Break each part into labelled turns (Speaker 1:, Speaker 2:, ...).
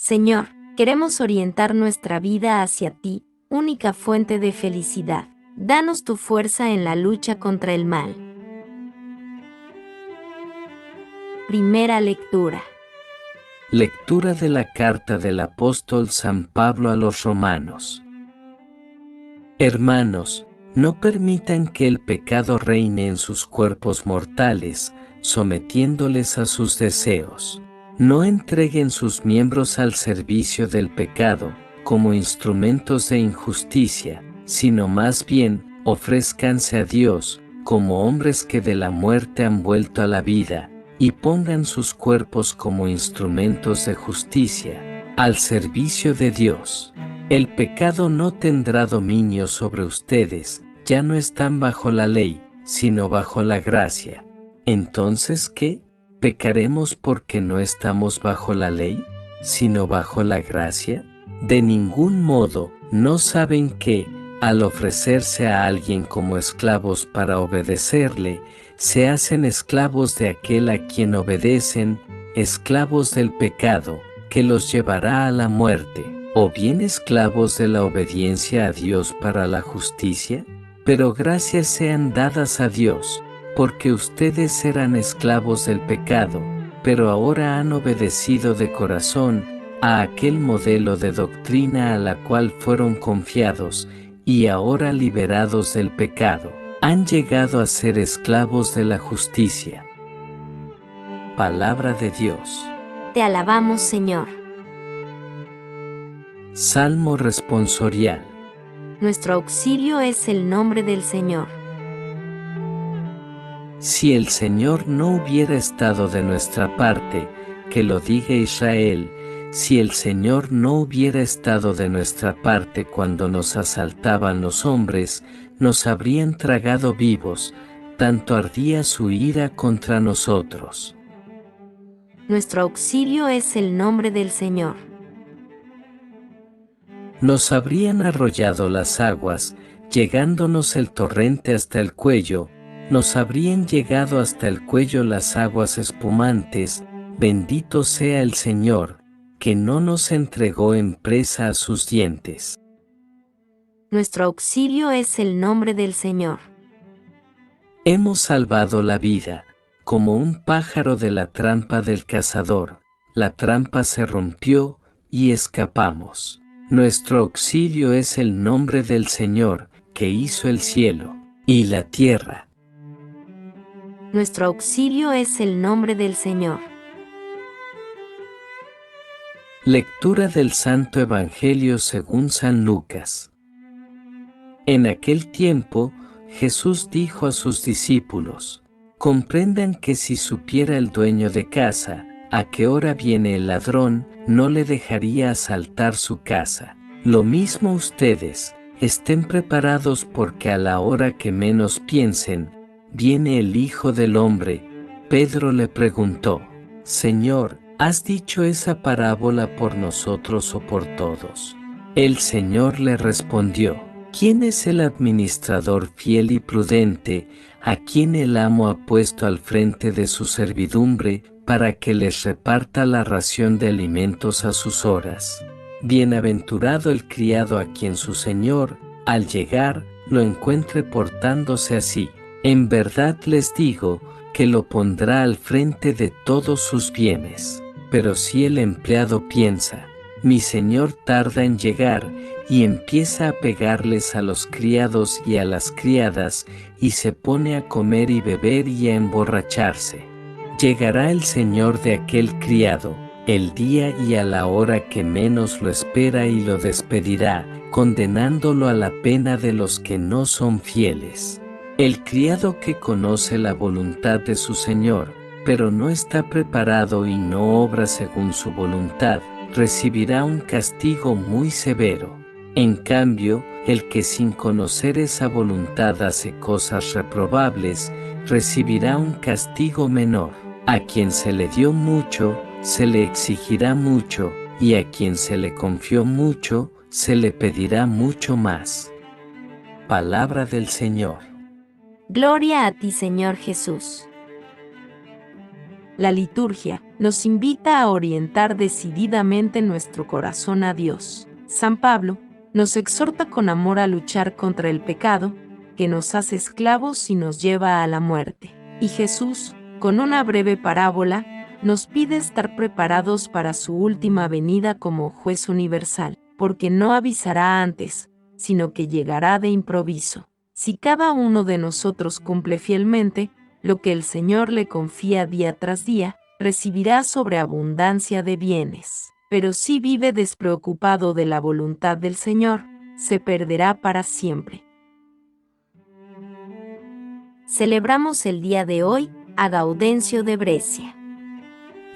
Speaker 1: Señor, queremos orientar nuestra vida hacia ti, única fuente de felicidad. Danos tu fuerza en la lucha contra el mal. Primera lectura.
Speaker 2: Lectura de la carta del apóstol San Pablo a los Romanos. Hermanos, no permitan que el pecado reine en sus cuerpos mortales, sometiéndoles a sus deseos. No entreguen sus miembros al servicio del pecado, como instrumentos de injusticia, sino más bien, ofrézcanse a Dios, como hombres que de la muerte han vuelto a la vida, y pongan sus cuerpos como instrumentos de justicia, al servicio de Dios. El pecado no tendrá dominio sobre ustedes, ya no están bajo la ley, sino bajo la gracia. Entonces, ¿qué? ¿Pecaremos porque no estamos bajo la ley, sino bajo la gracia? De ningún modo, ¿no saben que, al ofrecerse a alguien como esclavos para obedecerle, se hacen esclavos de aquel a quien obedecen, esclavos del pecado, que los llevará a la muerte, o bien esclavos de la obediencia a Dios para la justicia? Pero gracias sean dadas a Dios, porque ustedes eran esclavos del pecado, pero ahora han obedecido de corazón a aquel modelo de doctrina a la cual fueron confiados, y ahora liberados del pecado, han llegado a ser esclavos de la justicia. Palabra de Dios.
Speaker 1: Te alabamos, Señor.
Speaker 2: Salmo responsorial.
Speaker 1: Nuestro auxilio es el nombre del Señor.
Speaker 2: Si el Señor no hubiera estado de nuestra parte, que lo diga Israel, si el Señor no hubiera estado de nuestra parte cuando nos asaltaban los hombres, nos habrían tragado vivos, tanto ardía su ira contra nosotros.
Speaker 1: Nuestro auxilio es el nombre del Señor.
Speaker 2: Nos habrían arrollado las aguas, llegándonos el torrente hasta el cuello, nos habrían llegado hasta el cuello las aguas espumantes, bendito sea el Señor, que no nos entregó en presa a sus dientes.
Speaker 1: Nuestro auxilio es el nombre del Señor.
Speaker 2: Hemos salvado la vida, como un pájaro de la trampa del cazador, la trampa se rompió, y escapamos. Nuestro auxilio es el nombre del Señor, que hizo el cielo y la tierra.
Speaker 1: Nuestro auxilio es el nombre del Señor.
Speaker 2: Lectura del Santo Evangelio según San Lucas. En aquel tiempo, Jesús dijo a sus discípulos: comprendan que si supiera el dueño de casa a qué hora viene el ladrón, no le dejaría asaltar su casa. Lo mismo ustedes, estén preparados porque a la hora que menos piensen, viene el Hijo del Hombre. Pedro le preguntó: Señor, ¿has dicho esa parábola por nosotros o por todos? El Señor le respondió: ¿quién es el administrador fiel y prudente, a quien el amo ha puesto al frente de su servidumbre, para que les reparta la ración de alimentos a sus horas? Bienaventurado el criado a quien su señor, al llegar, lo encuentre portándose así. En verdad les digo, que lo pondrá al frente de todos sus bienes. Pero si el empleado piensa: mi señor tarda en llegar, y empieza a pegarles a los criados y a las criadas, y se pone a comer y beber y a emborracharse, llegará el señor de aquel criado, el día y a la hora que menos lo espera, y lo despedirá, condenándolo a la pena de los que no son fieles. El criado que conoce la voluntad de su señor, pero no está preparado y no obra según su voluntad, recibirá un castigo muy severo. En cambio, el que sin conocer esa voluntad hace cosas reprobables, recibirá un castigo menor. A quien se le dio mucho, se le exigirá mucho, y a quien se le confió mucho, se le pedirá mucho más. Palabra del Señor.
Speaker 1: Gloria a ti, Señor Jesús. La liturgia. nos invita a orientar decididamente nuestro corazón a Dios. San Pablo nos exhorta con amor a luchar contra el pecado, que nos hace esclavos y nos lleva a la muerte. Y Jesús, con una breve parábola, nos pide estar preparados para su última venida como juez universal, porque no avisará antes, sino que llegará de improviso. Si cada uno de nosotros cumple fielmente lo que el Señor le confía día tras día, recibirá sobreabundancia de bienes. Pero si vive despreocupado de la voluntad del Señor, se perderá para siempre. Celebramos el día de hoy a Gaudencio de Brescia.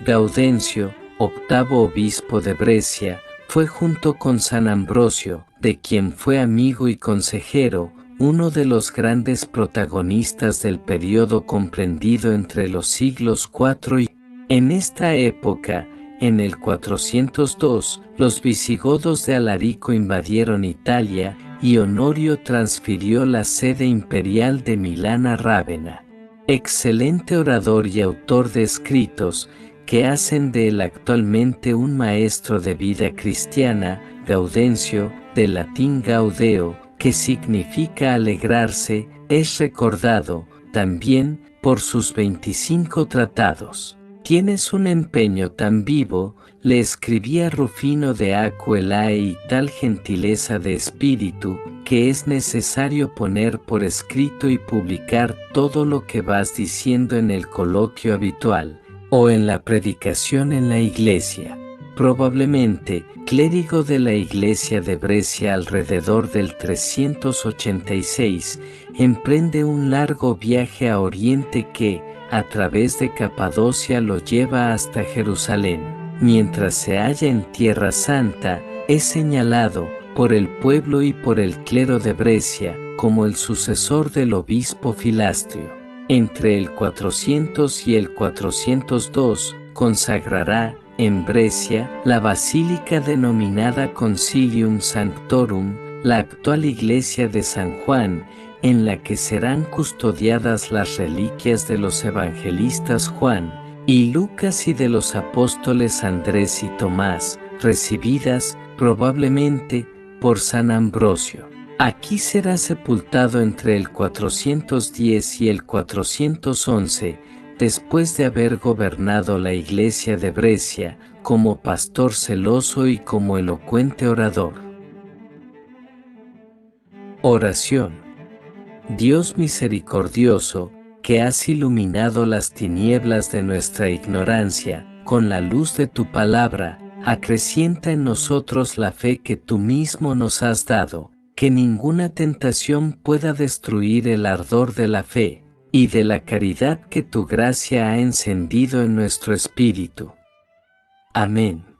Speaker 2: Gaudencio, octavo obispo de Brescia, fue junto con San Ambrosio, de quien fue amigo y consejero, uno de los grandes protagonistas del periodo comprendido entre los siglos IV y en esta época, en el 402, los visigodos de Alarico invadieron Italia y Honorio transfirió la sede imperial de Milán a Rávena. Excelente orador y autor de escritos que hacen de él actualmente un maestro de vida cristiana, Gaudencio, del latín gaudeo, que significa alegrarse, es recordado, también, por sus 25 tratados. Tienes un empeño tan vivo, le escribía Rufino de Aquelae, y tal gentileza de espíritu, que es necesario poner por escrito y publicar todo lo que vas diciendo en el coloquio habitual, o en la predicación en la iglesia. Probablemente, clérigo de la iglesia de Brescia alrededor del 386, emprende un largo viaje a Oriente que, a través de Capadocia, lo lleva hasta Jerusalén. Mientras se halla en Tierra Santa, es señalado, por el pueblo y por el clero de Brescia, como el sucesor del obispo Filastrio. Entre el 400 y el 402, consagrará, en Brescia, la basílica denominada Concilium Sanctorum, la actual iglesia de San Juan, en la que serán custodiadas las reliquias de los evangelistas Juan y Lucas y de los apóstoles Andrés y Tomás, recibidas, probablemente, por San Ambrosio. Aquí será sepultado entre el 410 y el 411, después de haber gobernado la iglesia de Brescia, como pastor celoso y como elocuente orador. Oración. Dios misericordioso, que has iluminado las tinieblas de nuestra ignorancia, con la luz de tu palabra, acrecienta en nosotros la fe que tú mismo nos has dado, que ninguna tentación pueda destruir el ardor de la fe y de la caridad que tu gracia ha encendido en nuestro espíritu. Amén.